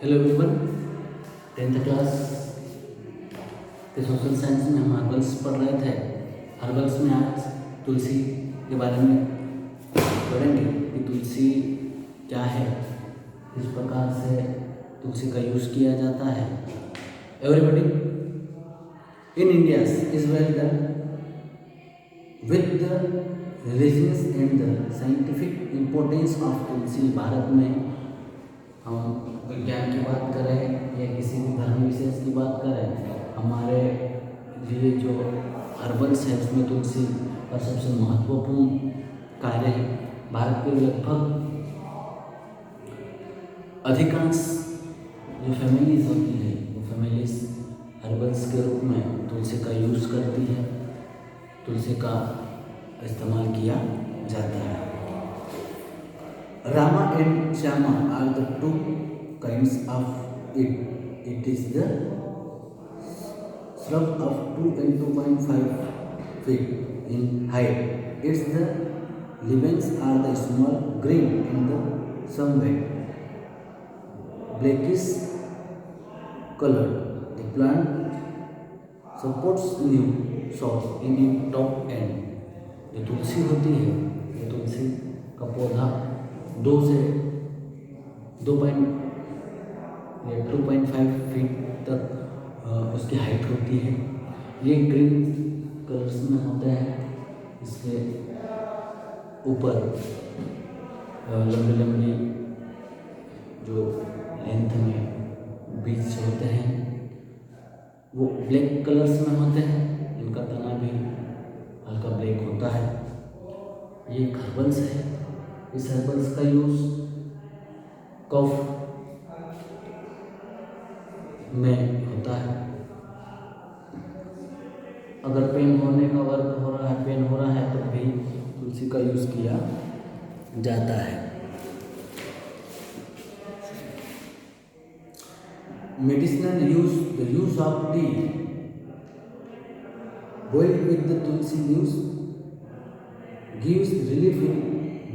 Hello everyone, 10th class के social science में हम हर्बल्स पढ़ रहे थे। हर्बल्स में आज तुलसी के बारे में पढ़ेंगे कि तुलसी क्या है, किस प्रकार से तुलसी का यूज़ किया जाता है। Everybody in India is well done with the religious and the scientific importance of tulsi. Bharat में हम विज्ञान की बात करें या किसी भी धर्म विशेष की बात करें, हमारे लिए जो हर्बल्स है उसमें तुलसी का सबसे महत्वपूर्ण कार्य है। भारत के लगभग अधिकांश जो फैमिलीज होती है वो फैमिलीज हर्बल्स के रूप में तुलसी का यूज़ करती है, तुलसी का इस्तेमाल किया जाता है। Rama and Shama are the two kinds of it. It is the shrub of 2 and 2.5 feet in height. Its the leaves are the small, green and the somewhat blackish color. The plant supports new soil in its top end. जो तुलसी होती है, ये तुलसी का पौधा 2 से 2.5 feet तक उसकी height होती है। ये ग्रीन कलर्स में होते हैं। इसके ऊपर लंबी लंबी जो लेंथ में बीज होते हैं वो ब्लैक कलर्स में होते हैं। इनका तना भी हल्का ब्लैक होता है। ये एक हर्बल्स है। इस हर्बल्स का यूज़ कफ में होता है। अगर पेन होने का वर्क हो रहा है, पेन हो रहा है तो भी तुलसी का यूज़ किया जाता है। Medicinal use, the use of T boiled with the tulsi leaves gives relief in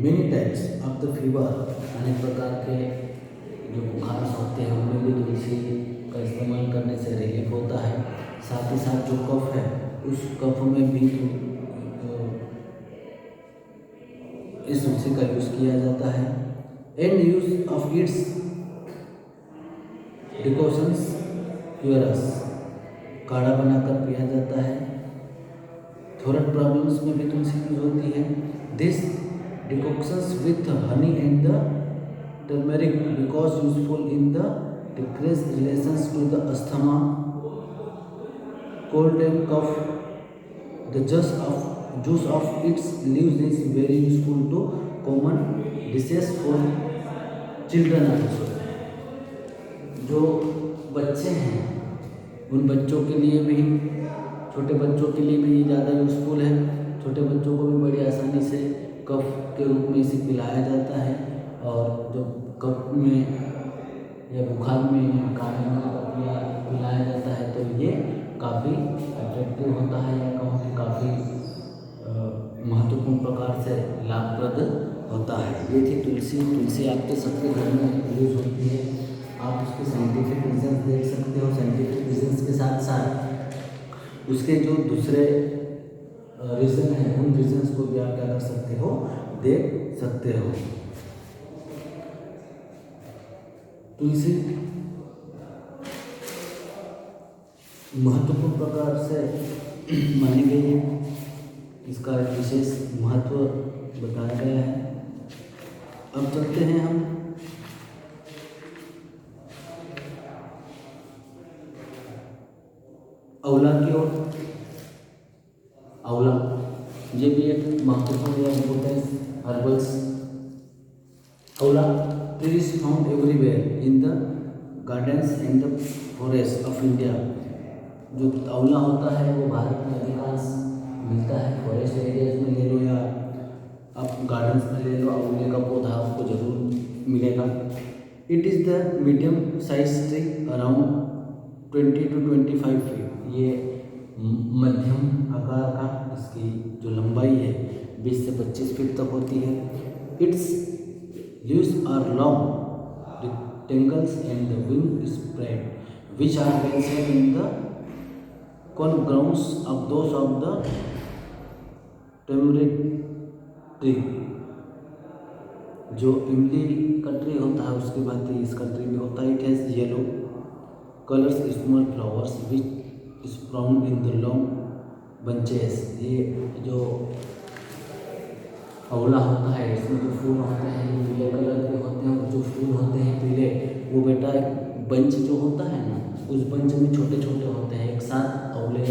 many types of the fever। अनेक प्रकार के जो बुखार होते हैं उनमें भी तुलसी का इस्तेमाल करने से रिलीफ होता है। साथ ही साथ जो कफ है उस कफ में भी इस तुलसी का यूज़ किया जाता है। एंड यूज ऑफ इट्स डिकॉशंस क्यूरस, काढ़ा बनाकर पिया जाता है। थोरट प्रॉब्लम्स में भी तुलसी यूज होती है। This decoctions with honey and the turmeric because useful in the decrease relations to the asthma, cold and cough. The juice of its leaves is very useful to common disease for children also. जो बच्चे हैं उन बच्चों के लिए भी, छोटे बच्चों के लिए भी ज़्यादा यूज़फुल है। छोटे बच्चों को भी बड़ी आसानी से कफ के रूप में इसे पिलाया जाता है। और जो कफ में या बुखार में काढ़ा पिलाया जाता है तो ये काफ़ी अट्रैक्टिव होता है, या कहूँ कि काफ़ी महत्वपूर्ण प्रकार से लाभप्रद होता है। ये थी तुलसी। तुलसी आपके सबके घर में यूज़ होती है। आप उसके साइंटिफिक रीजन्स देख सकते हो। साइंटिफिक रीजन्स के साथ साथ उसके जो दूसरे रीज़न हैं उन रीजन्स को भी आप क्या कर सकते हो, देख सकते हो। तुलसी महत्वपूर्ण प्रकार से मानी गई है। इसका विशेष महत्व बताया गया है। अब चलते हैं हम आंवला की ओर। आंवला ये भी एक महत्वपूर्ण या इम्पोर्टेंट हर्बल्स। आंवला tree is found everywhere in the gardens and the forest of India. जो आंवला होता है वो भारत में अधिकांश मिलता है। फॉरेस्ट एरियाज में ले लो या आप गार्डन्स में ले लो, आंवले का पौधा आपको जरूर मिलेगा। It is the medium size tree around 20 to 25 feet. ये मध्यम आकार का, इसकी जो लंबाई है 20 से 25 फीट तक होती है। Its leaves are long tangles and the wing spread, which are well set in the grounds of those of the tamarind tree. जो इमली का ट्री होता है उसके बाद इस ट्री में होता है. It has yellow colours small flowers which sprout in the long bunches. ये जो आंवला होता है इसमें जो फूल होते हैं ये पीले कलर के होते हैं, और जो फूल होते हैं पीले वो बेटा बंच जो होता है ना उस बंच में छोटे छोटे होते हैं. एक साथ आंवले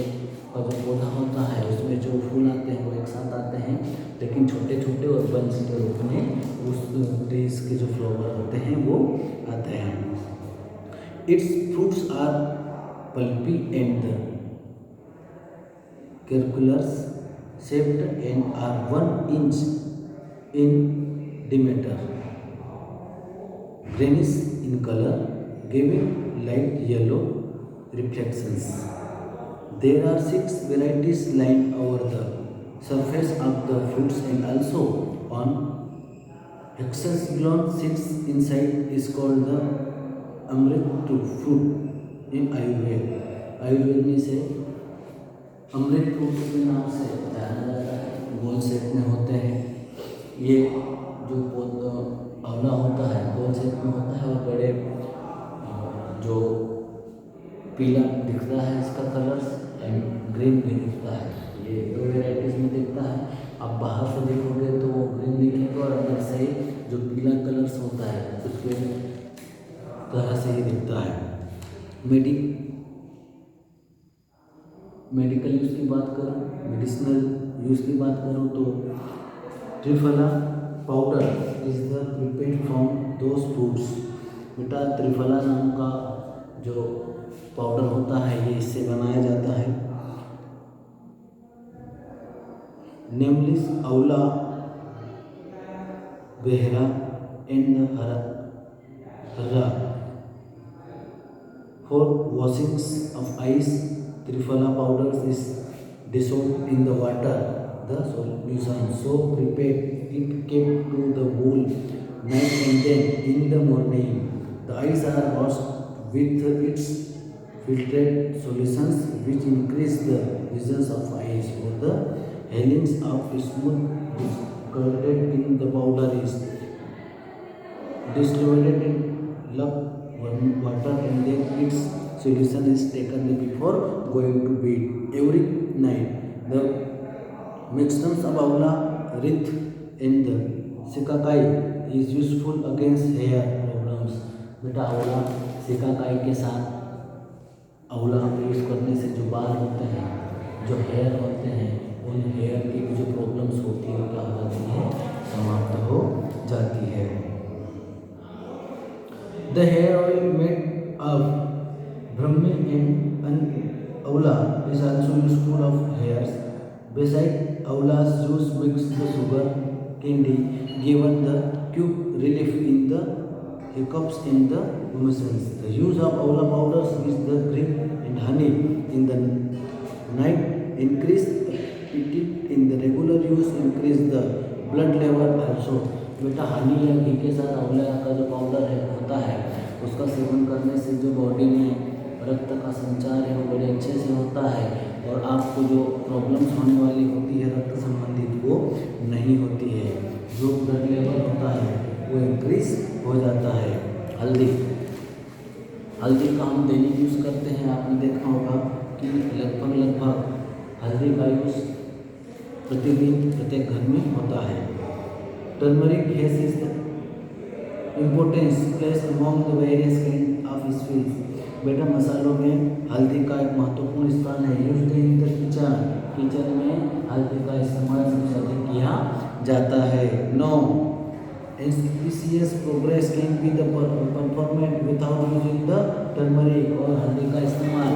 का जो पौधा होता है उसमें जो फूल आते हैं वो एक साथ आते हैं, लेकिन छोटे छोटे और बंच के रूप में उस ट्रीज के जो फ्लावर होते हैं वो आते हैं. Its fruits are pulpy and circulars shaped and are 1 inch in diameter, greenish in color, giving light yellow reflections. There are 6 varieties lined over the surface of the fruits and also on hexagonal 6 inside is called the amrit fruit in Ayurveda. Ayurveda में से अमृत fruit के नाम से जाना जाता है. गोल shape में होते हैं. ये जो आंवला होता है गोल शेप में होता है और बड़े जो पीला दिखता है इसका कलर्स एंड ग्रीन भी दिखता है. ये 2 वेराइटीज़ में दिखता है. आप बाहर से देखोगे तो वो ग्रीन दिखेगा और अंदर से जो पीला कलर्स होता है उसके तरह से ही दिखता है. मेडिकल यूज़ की बात करूँ, मेडिसिनल यूज़ की बात करूँ तो triphala powder is the prepared from those fruits. बेटा त्रिफला नाम का जो पाउडर होता है ये इससे बनाया जाता है. Nameless amla bahera and harra for washings of eyes. Triphala powder is dissolved in the water. The solution so prepared it kept to the bowl night and then in the morning. The eyes are washed with its filtered solutions which increase the visions of eyes. For the helings of smooth discarded in the powder is diluted in lukewarm water and then its solution is taken before going to bed every night. The mixtures of आंवला wreath and the shikakai is useful against hair problems. बेटा आंवला शिकाकाई के साथ आंवला use करने से जो बाल होते हैं जो हेयर होते हैं उन हेयर की जो प्रॉब्लम्स होती है क्या हो जाती है समाप्त हो जाती है. The hair oil made of Brahmi and Aula is also useful of hairs. Besides, Aula's juice mixed the sugar candy given the quick relief in the hiccups in the emotions. The use of Aula powders with the cream and honey in the night increase appetite. In the regular use increase the blood level also. बेटा हनी या घी के साथ आंवला का जो powder है होता है उसका सेवन करने से जो बॉडी में रक्त का संचार है वो बड़े अच्छे से होता है और आपको जो प्रॉब्लम्स होने वाली होती है रक्त संबंधित वो नहीं होती है. जो ब्लड लेवल होता है वो इंक्रीज हो जाता है. हल्दी का हम दैनिक यूज़ करते हैं. आपने देखा होगा कि लगभग हल्दी का यूज़ प्रतिदिन प्रत्येक घर में होता है. Turmeric has is importance place among the various kind of species. बेटा मसालों में हल्दी का एक महत्वपूर्ण स्थान है. यूज्ड इन द किचन में हल्दी का इस्तेमाल सबसे अधिक किया जाता है. No species progress can be the performed without using the turmeric. और हल्दी का इस्तेमाल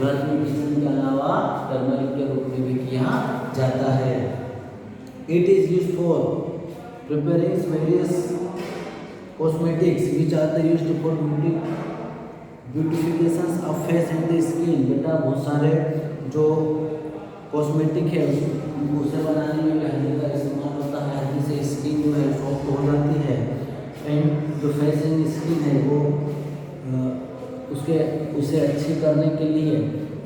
घर में किचन के अलावा टर्मरिक के रूप में भी किया जाता है. It is used for preparing various cosmetics which are the used for beautification of face and the skin. बेटा बहुत सारे जो कॉस्मेटिक है उसे बनाने में हल्दी का इस्तेमाल होता है. हल्दी से स्किन जो है सॉफ्ट हो जाती है एंड जो फेस एंड स्किन है वो उसे अच्छी करने के लिए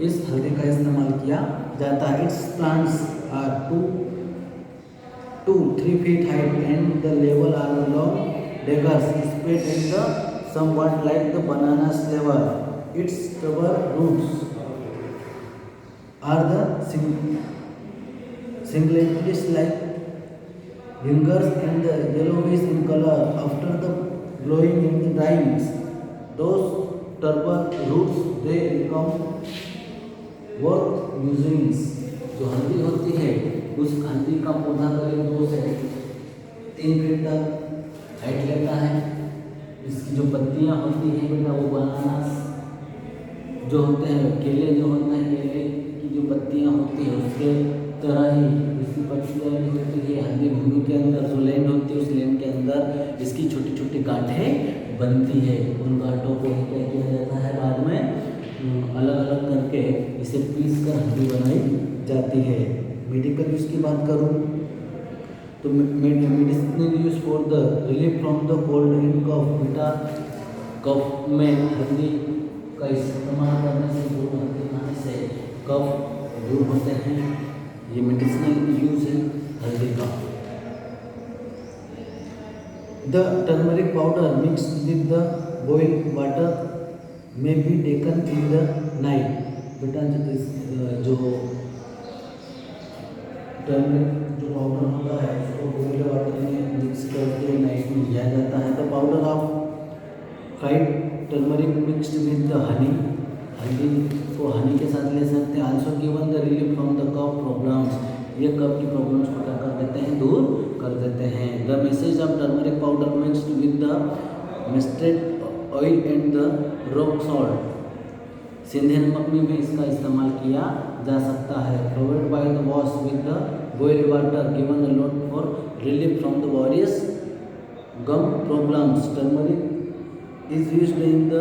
इस हल्दी का इस्तेमाल किया जाता है। Its plants are 2-3 feet height and the level are long daggers spread in the somewhat like the banana's level. Its tuber roots are the singletons like fingers and the yellowish in color. After the blowing and the drying, those tuber roots they become worth using. जो हल्दी होती है उस हल्दी का पौधा करीब 2 से 3 फीट तक हाइट लेता है। इसकी जो पत्तियां होती हैं बेटा वो बनाना जो होते हैं केले जो होते हैं केले की जो पत्तियां होती है उसके तरह ही इसकी पत्तियां भी होती है। हल्दी भूमि के अंदर जो लैंड होती है उस लैंड के अंदर इसकी छोटी छोटी गांठें बनती है। उन गांठों को क्या किया जाता है बाद में अलग अलग करके इसे पीस कर हल्दी बनाई जाती है। मेडिकल यूज़ की बात करूँ तो medicinal use for the relief from the cold and cough. बेटा कफ में हल्दी का इस्तेमाल करने से दूर हल्दी खाने से कफ दूर होते हैं। ये मेडिसिनल यूज़ है हल्दी का। The turmeric powder mixed with the boiled water may be taken in the night. बेटा जो टर्मरिक जो पाउडर होता है उसको बॉइल्ड वाटर में मिक्स करके नाइट में लिया जाता है। The powder of fried turmeric mixed with the honey. हल्दी को हनी के साथ ले सकते हैं। Also given the relief from the cough problems. ये कफ की प्रॉब्लम्स को क्या कर देते हैं दूर कर देते हैं। The message of turmeric powder mixed with the mustard oil and the rock salt. सिंधे नमक में भी इसका इस्तेमाल किया जा सकता है। Provide by the wash with the boiled water given the load for relief from the various gum problems. Turmeric is used in the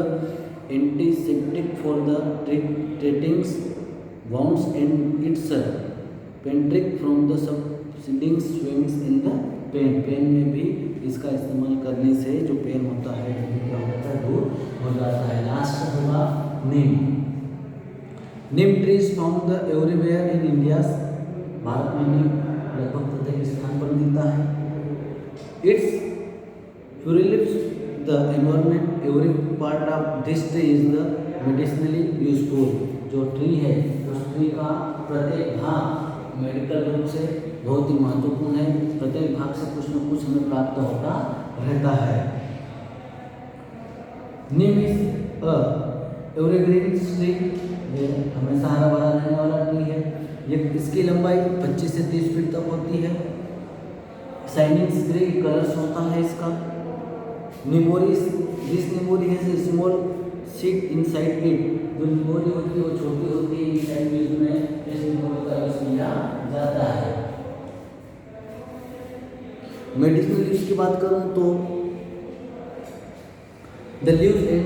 antiseptic for the treating wounds and its पेंट्रिक from the subsiding swings in the pain. Pain में भी इसका इस्तेमाल करने से जो pen होता है क्या होता है दूर हो जाता है। लास्ट होगा neem. Neem trees found the everywhere in India. Bharat में नीम लगभग प्रत्येक स्थान पर मिलता है। It's purifies the environment. Every part of this tree is the medicinally useful. जो ट्री है उस ट्री का प्रत्येक भाग मेडिकल रूप से बहुत ही महत्वपूर्ण है। प्रत्येक भाग से कुछ न कुछ हमें प्राप्त होता रहता है। नीम इज एवरग्रीन ट्री। ये हमेशा हरा भरा रहने वाला ट्री है। ये इसकी लंबाई 25 से 30 फीट तक होती है। शाइनिंग ग्रे कलर्स होता है इसका। निमोरिस दिस निमोरी है स्मॉल सीड इनसाइड इट। जो निमोरी होती है वो छोटी होती है। इनसाइड बीज में इस निमोरी का यूज किया जाता है। मेडिसिनल यूज की बात करूं तो the leaves and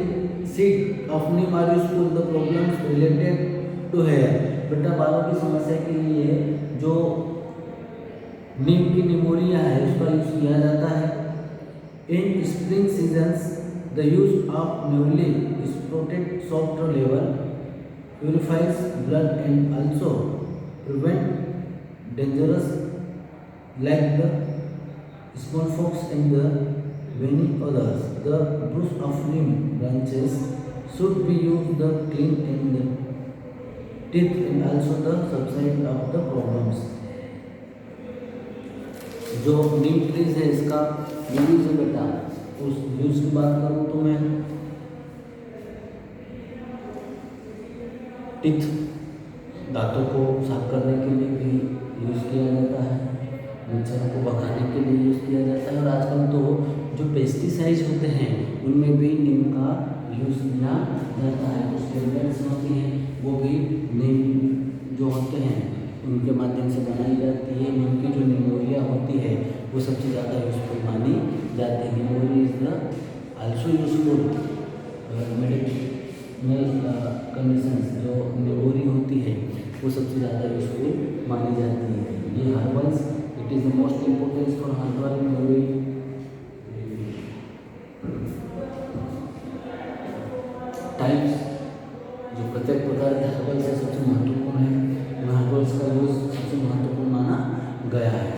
seed of neem are used the problems related to hair. बेटा बालों की समस्या के लिए जो नीम की निमोरियां है उसका यूज किया जाता है। इन spring seasons the use of newly is protect soft level, purifies blood and also prevent dangerous like the smallpox and the many others. The roots of neem branches should be used to clean and the teeth and also the subside of the problems. जो नीम trees है इसका use है बेटा उस use की बात करूँ तो मैं टीथ दांतों को साफ करने के लिए भी यूज किया जाता है। मच्छरों को भगाने के लिए यूज़ किया जाता है। और आजकल तो जो पेस्टिसाइड्स होते हैं उनमें भी नीम का यूज़ किया जाता है। कुछ टेबलेट्स होती हैं वो भी नीम जो होते हैं उनके माध्यम से बनाई जाती है। नीम की जो निमोरिया होती है वो सबसे ज़्यादा यूजफुल मानी जाती है। Nimoria is the also useful medical conditions. जो निमोरी होती है वो सबसे ज़्यादा यूजफुल मानी जाती है। ये herbals it is the most important for herbal types, जो प्रत्येक प्रकार के हर्बल से सबसे महत्वपूर्ण है, हर्बल्स का यूज सबसे महत्वपूर्ण माना गया है।